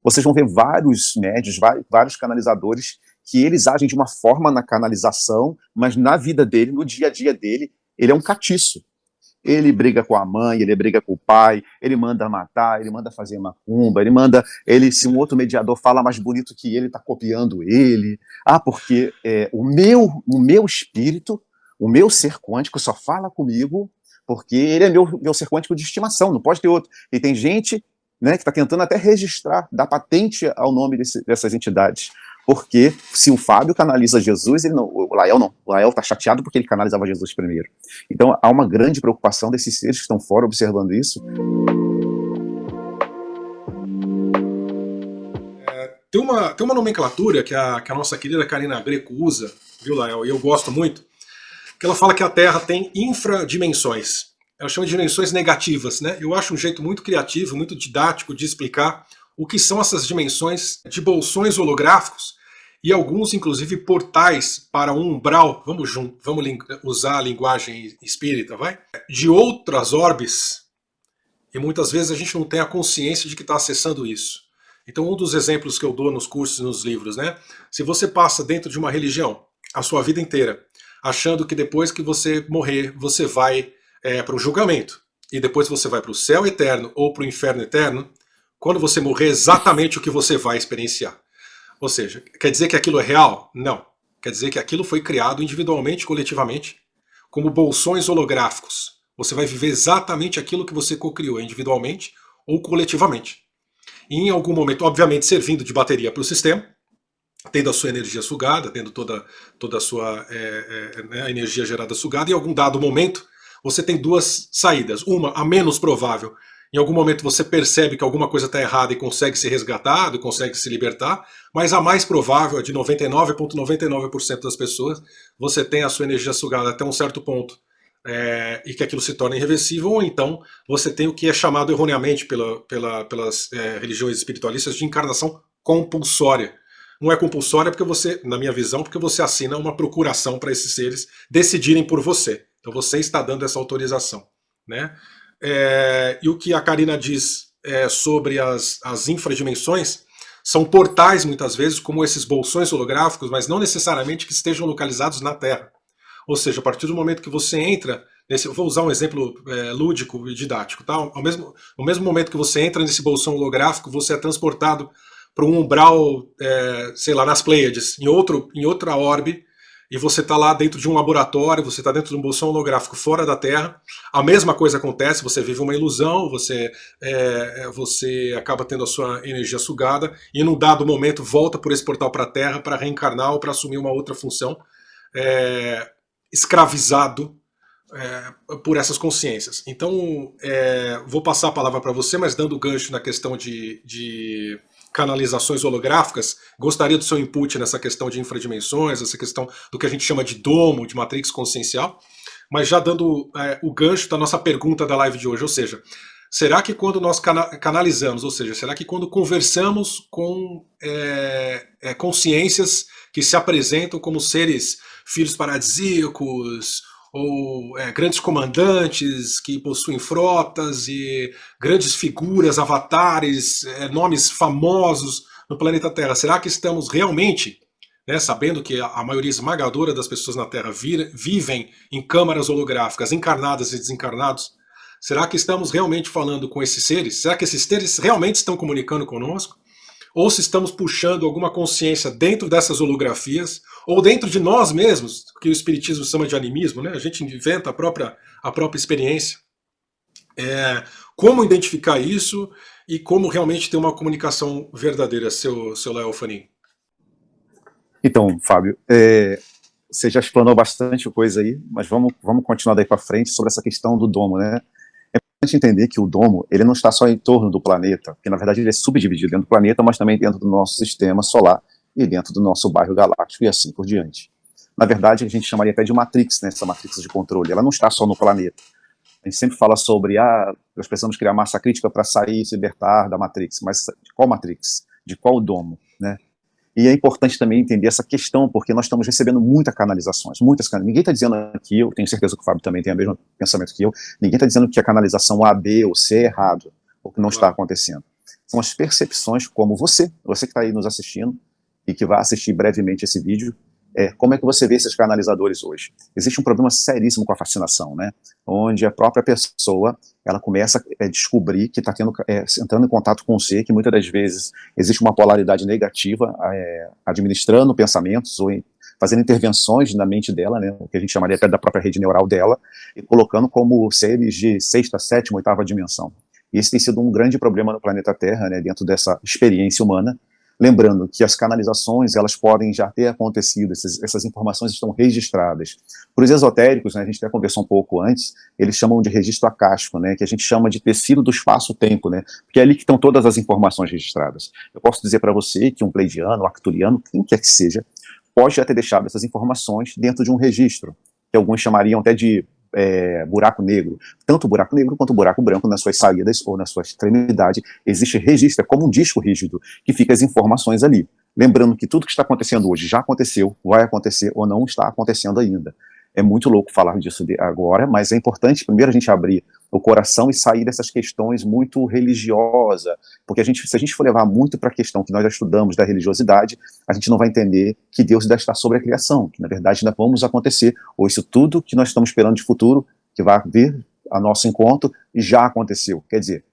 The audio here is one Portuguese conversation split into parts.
vocês vão ver vários médios, vários canalizadores, que eles agem de uma forma na canalização, mas na vida dele, no dia a dia dele, ele é um catiço. Ele briga com a mãe, ele briga com o pai, ele manda matar, ele manda fazer macumba, se um outro mediador fala mais bonito que ele, está copiando ele. Porque o meu espírito, o meu ser quântico só fala comigo porque ele é meu ser quântico de estimação, não pode ter outro. E tem gente, né, que está tentando até registrar, dar patente ao nome dessas entidades. Porque se o Fábio canaliza Jesus, o Lael não. O Lael está chateado porque ele canalizava Jesus primeiro. Então há uma grande preocupação desses seres que estão fora observando isso. Tem uma nomenclatura que a nossa querida Karina Greco usa, viu, Lael? E eu gosto muito, que ela fala que a Terra tem infradimensões. Ela chama de dimensões negativas, né? Eu acho um jeito muito criativo, muito didático de explicar o que são essas dimensões de bolsões holográficos e alguns, inclusive, portais para um umbral, vamos usar a linguagem espírita, de outras orbes, e muitas vezes a gente não tem a consciência de que está acessando isso. Então, um dos exemplos que eu dou nos cursos e nos livros, né? Se você passa dentro de uma religião a sua vida inteira, achando que depois que você morrer, você vai para o julgamento, e depois você vai para o céu eterno ou para o inferno eterno, quando você morrer, exatamente o que você vai experienciar. Ou seja, quer dizer que aquilo é real? Não. Quer dizer que aquilo foi criado individualmente, coletivamente, como bolsões holográficos. Você vai viver exatamente aquilo que você co-criou individualmente ou coletivamente. E em algum momento, obviamente, servindo de bateria para o sistema, tendo a sua energia sugada, tendo toda a sua energia gerada sugada, e em algum dado momento você tem duas saídas. Uma, a menos provável. Em algum momento você percebe que alguma coisa está errada e consegue ser resgatado, e consegue se libertar, mas a mais provável é de 99,99% das pessoas, você tem a sua energia sugada até um certo ponto e que aquilo se torna irreversível, ou então você tem o que é chamado erroneamente pelas religiões espiritualistas de encarnação compulsória. Não é compulsória porque você, na minha visão, porque você assina uma procuração para esses seres decidirem por você. Então você está dando essa autorização, né? E o que a Karina diz sobre as infradimensões são portais, muitas vezes, como esses bolsões holográficos, mas não necessariamente que estejam localizados na Terra. Ou seja, a partir do momento que você entra nesse... Eu vou usar um exemplo lúdico e didático. Tá? No mesmo momento que você entra nesse bolsão holográfico, você é transportado para um umbral, sei lá, nas Pleiades, em outra orbe, e você está lá dentro de um laboratório, você está dentro de um bolsão holográfico fora da Terra, a mesma coisa acontece, você vive uma ilusão, você acaba tendo a sua energia sugada, e num dado momento volta por esse portal para a Terra para reencarnar ou para assumir uma outra função, escravizado por essas consciências. Então, vou passar a palavra para você, mas dando gancho na questão de canalizações holográficas, gostaria do seu input nessa questão de infradimensões, essa questão do que a gente chama de domo, de matrix consciencial, mas já dando o gancho da nossa pergunta da live de hoje, ou seja, será que quando nós canalizamos, ou seja, será que quando conversamos com consciências que se apresentam como seres filhos paradisíacos, ou grandes comandantes que possuem frotas e grandes figuras, avatares, nomes famosos no planeta Terra. Será que estamos realmente, sabendo que a maioria esmagadora das pessoas na Terra vivem em câmaras holográficas, encarnadas e desencarnados? Será que estamos realmente falando com esses seres? Será que esses seres realmente estão comunicando conosco? Ou se estamos puxando alguma consciência dentro dessas holografias, ou dentro de nós mesmos, que o Espiritismo chama de animismo, né? A gente inventa a própria experiência. Como identificar isso e como realmente ter uma comunicação verdadeira, seu Léo Fanin? Então, Fábio, você já explanou bastante coisa aí, mas vamos continuar daí para frente sobre essa questão do domo, né? É importante entender que o domo, ele não está só em torno do planeta, porque na verdade ele é subdividido dentro do planeta, mas também dentro do nosso sistema solar e dentro do nosso bairro galáctico e assim por diante. Na verdade, a gente chamaria até de matrix, né, essa matrix de controle. Ela não está só no planeta. A gente sempre fala sobre, nós precisamos criar massa crítica para sair e se libertar da matrix. Mas de qual matrix? De qual domo, né? E é importante também entender essa questão, porque nós estamos recebendo muitas canalizações. Ninguém está dizendo aqui, eu tenho certeza que o Fábio também tem o mesmo pensamento que eu, ninguém está dizendo que a canalização A, B ou C é errado, ou que não está acontecendo. são as percepções como você que está aí nos assistindo e que vai assistir brevemente esse vídeo, como é que você vê esses canalizadores hoje? Existe um problema seríssimo com a fascinação, né? Onde a própria pessoa, ela começa a descobrir que está entrando em contato com o ser, que muitas das vezes existe uma polaridade negativa, administrando pensamentos ou fazendo intervenções na mente dela, né, o que a gente chamaria até da própria rede neural dela, e colocando como seres de sexta, sétima, oitava dimensão. E esse tem sido um grande problema no planeta Terra, né, dentro dessa experiência humana. Lembrando que as canalizações, elas podem já ter acontecido, essas informações estão registradas. Para os esotéricos, né, a gente até conversou um pouco antes, eles chamam de registro acástico, né, que a gente chama de tecido do espaço-tempo, né, porque é ali que estão todas as informações registradas. Eu posso dizer para você que um pleidiano, um arcturiano, quem quer que seja, pode já ter deixado essas informações dentro de um registro, que alguns chamariam até de buraco negro. Tanto o buraco negro quanto o buraco branco, nas suas saídas ou na sua extremidade, existe registro, é como um disco rígido, que fica as informações ali. Lembrando que tudo que está acontecendo hoje já aconteceu, vai acontecer ou não está acontecendo ainda. É muito louco falar disso agora, mas é importante primeiro a gente abrir o coração e sair dessas questões muito religiosas, porque se a gente for levar muito para a questão que nós já estudamos da religiosidade, a gente não vai entender que Deus ainda está sobre a criação, que na verdade ainda vamos acontecer, ou isso tudo que nós estamos esperando de futuro, que vai vir a nosso encontro, já aconteceu. Quer dizer,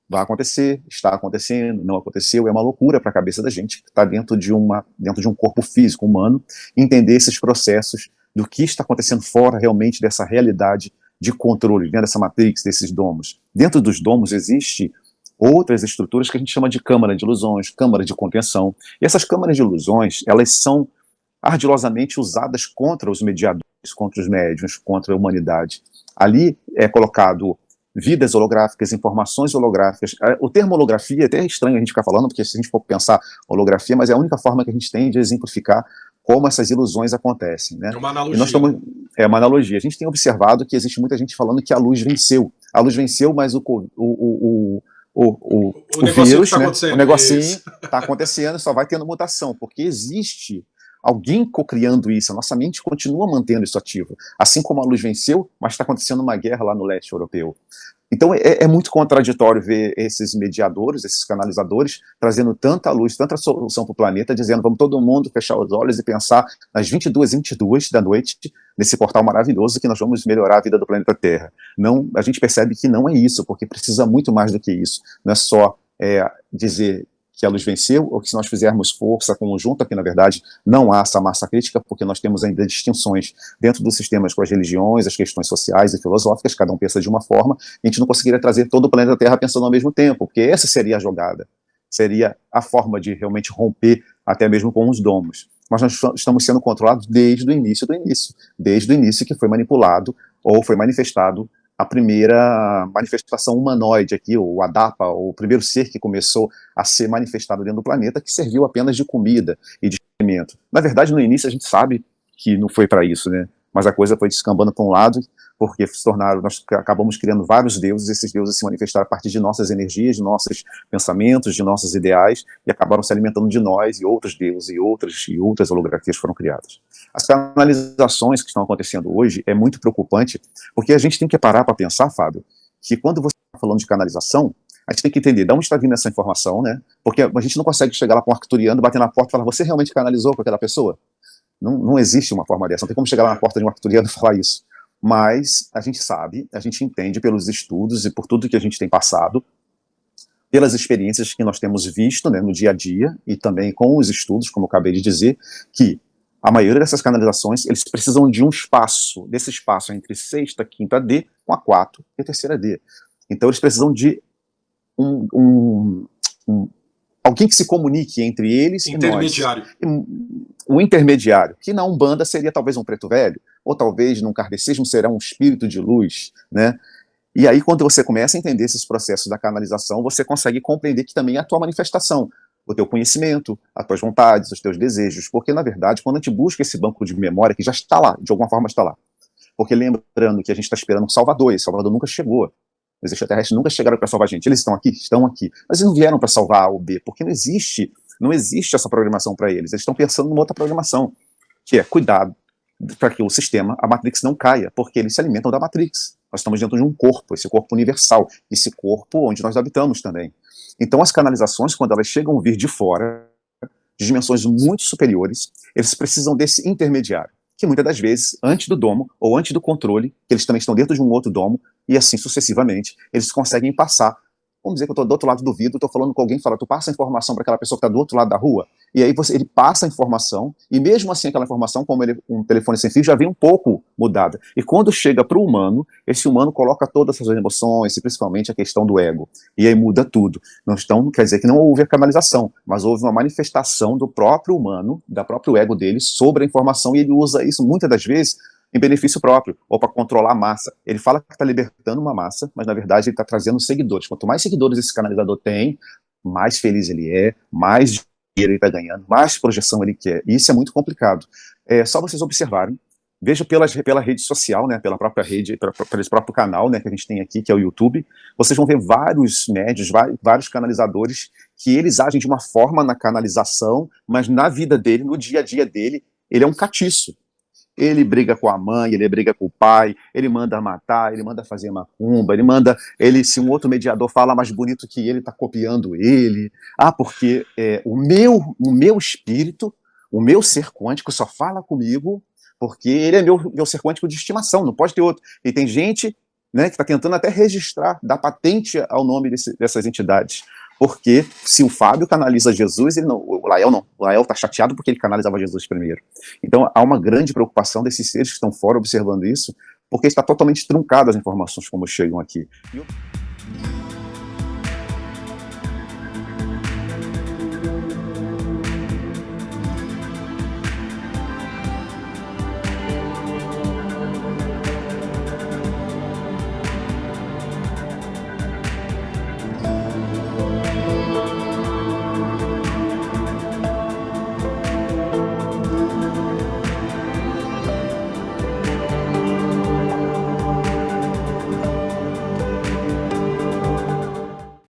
vai acontecer, está acontecendo, não aconteceu, é uma loucura para a cabeça da gente, que está dentro de um corpo físico humano, entender esses processos do que está acontecendo fora realmente dessa realidade de controle, dentro dessa matrix, desses domos. Dentro dos domos existe outras estruturas que a gente chama de câmara de ilusões, câmara de contenção, e essas câmaras de ilusões, elas são ardilosamente usadas contra os mediadores, contra os médiuns, contra a humanidade. Ali é colocado vidas holográficas, informações holográficas. O termo holografia é até estranho a gente ficar falando, porque se a gente for pensar holografia, mas é a única forma que a gente tem de exemplificar como essas ilusões acontecem, né? É uma analogia. E nós é uma analogia. A gente tem observado que existe muita gente falando que a luz venceu. A luz venceu, mas o vírus, né, o negocinho está acontecendo, só vai tendo mutação, porque existe alguém cocriando isso, a nossa mente continua mantendo isso ativo. Assim como a luz venceu, mas está acontecendo uma guerra lá no leste europeu. Então é muito contraditório ver esses mediadores, esses canalizadores, trazendo tanta luz, tanta solução para o planeta, dizendo vamos todo mundo fechar os olhos e pensar nas 22h22 da noite, nesse portal maravilhoso que nós vamos melhorar a vida do planeta Terra. Não, a gente percebe que não é isso, porque precisa muito mais do que isso. Não é só dizer que a luz venceu, ou que se nós fizermos força conjunta, que na verdade não há essa massa crítica, porque nós temos ainda distinções dentro dos sistemas com as religiões, as questões sociais e filosóficas, cada um pensa de uma forma, e a gente não conseguiria trazer todo o planeta Terra pensando ao mesmo tempo, porque essa seria a jogada, seria a forma de realmente romper até mesmo com os domos. Mas nós estamos sendo controlados desde o início que foi manipulado ou foi manifestado a primeira manifestação humanoide aqui, o Adapa, o primeiro ser que começou a ser manifestado dentro do planeta, que serviu apenas de comida e de alimento. Na verdade, no início a gente sabe que não foi para isso, né? Mas a coisa foi descambando para um lado, porque nós acabamos criando vários deuses, esses deuses se manifestaram a partir de nossas energias, de nossos pensamentos, de nossos ideais, e acabaram se alimentando de nós, e outros deuses e outras holografias foram criadas. As canalizações que estão acontecendo hoje é muito preocupante, porque a gente tem que parar para pensar, Fábio, que quando você está falando de canalização, a gente tem que entender de onde está vindo essa informação, né? Porque a gente não consegue chegar lá com um arcturiano, bater na porta e falar, você realmente canalizou com aquela pessoa? Não existe uma forma dessa, não tem como chegar lá na porta de um arcturiano e falar isso. Mas a gente sabe, a gente entende pelos estudos e por tudo que a gente tem passado, pelas experiências que nós temos visto, né, no dia a dia, e também com os estudos, como eu acabei de dizer, que a maioria dessas canalizações, eles precisam de um espaço, desse espaço entre sexta, quinta D, com a 4 e a terceira D. Então eles precisam de alguém que se comunique entre eles intermediário. e nós. O intermediário, que na Umbanda seria talvez um preto velho, ou talvez num kardecismo será um espírito de luz, né? E aí quando você começa a entender esses processos da canalização, você consegue compreender que também é a tua manifestação, o teu conhecimento, as tuas vontades, os teus desejos, porque na verdade quando a gente busca esse banco de memória que já está lá, de alguma forma está lá, porque lembrando que a gente está esperando um Salvador, e Salvador nunca chegou, os extraterrestres nunca chegaram para salvar a gente, eles estão aqui, mas eles não vieram para salvar A ou B, porque não existe essa programação para eles estão pensando numa outra programação, que é cuidado para que o sistema, a Matrix não caia, porque eles se alimentam da Matrix. Nós estamos dentro de um corpo, esse corpo universal, esse corpo onde nós habitamos também. Então as canalizações, quando elas chegam a vir de fora, de dimensões muito superiores, eles precisam desse intermediário, que muitas das vezes, antes do domo, ou antes do controle, que eles também estão dentro de um outro domo, e assim sucessivamente, eles conseguem passar. Vamos dizer que eu estou do outro lado do vidro, estou falando com alguém, fala, tu passa a informação para aquela pessoa que está do outro lado da rua, e aí ele passa a informação, e mesmo assim aquela informação, como um telefone sem fio, já vem um pouco mudada. E quando chega para o humano, esse humano coloca todas essas emoções, e principalmente a questão do ego, e aí muda tudo. Então, quer dizer que não houve a canalização, mas houve uma manifestação do próprio humano, da próprio ego dele, sobre a informação, e ele usa isso muitas das vezes em benefício próprio, ou para controlar a massa. Ele fala que está libertando uma massa, mas na verdade ele está trazendo seguidores. Quanto mais seguidores esse canalizador tem, mais feliz ele é, mais dinheiro ele está ganhando, mais projeção ele quer. E isso é muito complicado. É só vocês observarem, veja pela rede social, né, pela própria rede, pelo próprio canal, né, que a gente tem aqui, que é o YouTube, vocês vão ver vários médios, vários canalizadores, que eles agem de uma forma na canalização, mas na vida dele, no dia a dia dele, ele é um catiço. Ele briga com a mãe, ele briga com o pai, ele manda matar, ele manda fazer macumba, se um outro mediador fala mais bonito que ele, está copiando ele. Porque o meu espírito, o meu ser quântico só fala comigo porque ele é meu ser quântico de estimação, não pode ter outro. E tem gente, né, que está tentando até registrar, dar patente ao nome dessas entidades. Porque se o Fábio canaliza Jesus, o Lael não. O Lael está chateado porque ele canalizava Jesus primeiro. Então há uma grande preocupação desses seres que estão fora observando isso, porque está totalmente truncado as informações como chegam aqui.